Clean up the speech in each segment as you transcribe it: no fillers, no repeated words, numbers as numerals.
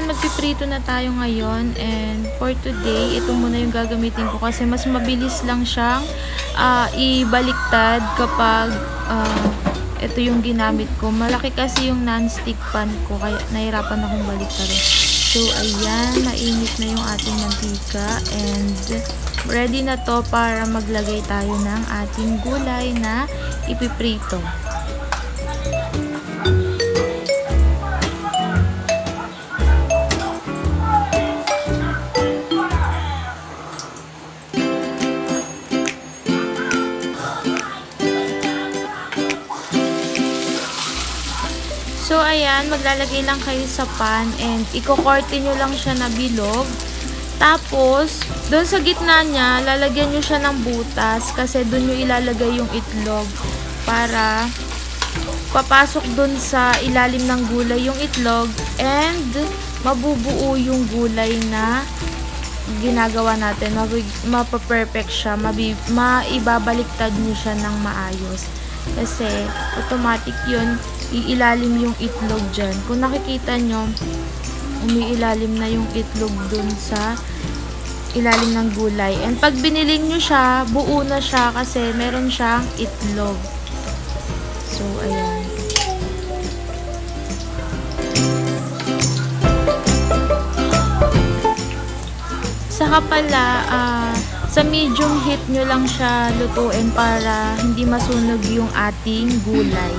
ayan, magpiprito na tayo ngayon. And for today, ito muna yung gagamitin ko kasi mas mabilis lang siyang ibaliktad kapag ito yung ginamit ko. Malaki kasi yung non-stick pan ko kaya nahirapan akong baliktarin. So ayan, mainit na yung ating mantika and ready na to para maglagay tayo ng ating gulay na ipiprito. So, ayan, maglalagay lang kayo sa pan and iko-korte nyo lang siya na bilog. Tapos, doon sa gitna niya, lalagyan nyo siya ng butas kasi doon nyo ilalagay yung itlog para papasok doon sa ilalim ng gulay yung itlog and mabubuo yung gulay na ginagawa natin. Mapaperfect siya, maibabaliktad nyo siya ng maayos. Kasi, automatic yun, iilalim yung itlog dyan. Kung nakikita nyo, umiilalim na yung itlog dun sa ilalim ng gulay. And pag biniling nyo siya, buo na siya kasi meron siyang itlog. So, ayan. Saka pala, sa medium heat nyo lang siya lutuin para hindi masunog yung ating gulay.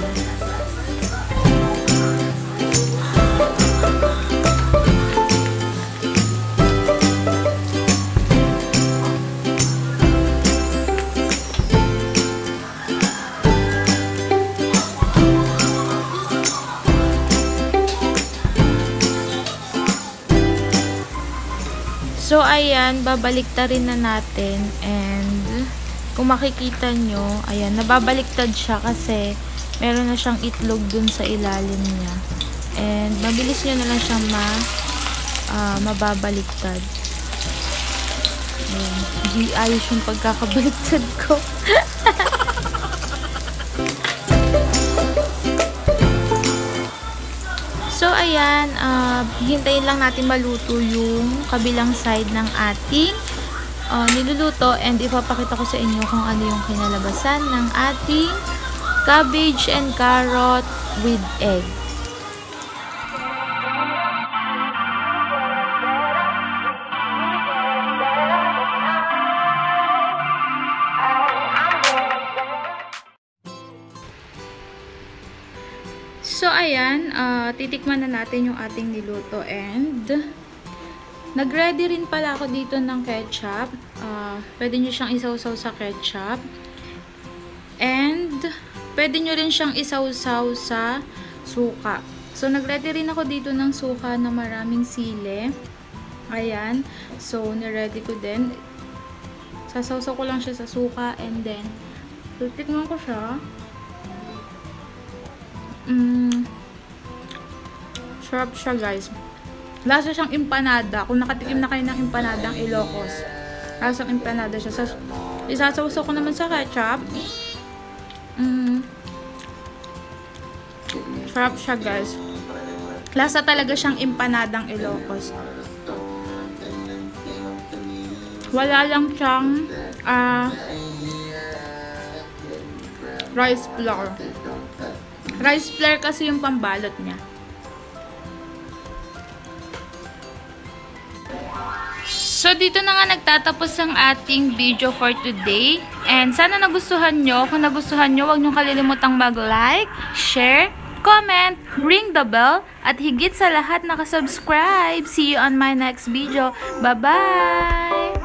So, ayan, babaliktarin na natin and kung makikita nyo, ayan, nababaliktad siya kasi meron na siyang itlog dun sa ilalim niya. And, mabilis nyo na lang siyang mababaliktad. Ayan, di ayos yung pagkakabaliktad ko. So, ayan, hintayin lang natin maluto yung kabilang side ng ating niluluto and ipapakita ko sa inyo kung ano yung kinalabasan ng ating cabbage and carrot with egg. So, ayan, titikman na natin yung ating niluto and nag-ready rin pala ako dito ng ketchup. Pwede nyo siyang isawsaw sa ketchup and pwede nyo rin siyang isawsaw sa suka. So, nag-ready rin ako dito ng suka na maraming sili. Ayan, so, niready ko din. Sasawsaw ko lang siya sa suka and then titikman ko siya. Sarap siya, guys. Lasa siyang empanada. Kung nakatikim na kayo ng empanadang Ilocos, lasang empanada siya. Isasawsaw ko naman sa ketchup. Sarap siya, guys. Lasa talaga siyang empanadang Ilocos. Wala lang siyang rice flour. Rice flour kasi yung pambalot niya. So, dito na nga nagtatapos ang ating video for today. And sana nagustuhan nyo. Kung nagustuhan nyo, huwag nyo kalilimutang mag-like, share, comment, ring the bell, at higit sa lahat nakasubscribe. See you on my next video. Bye-bye!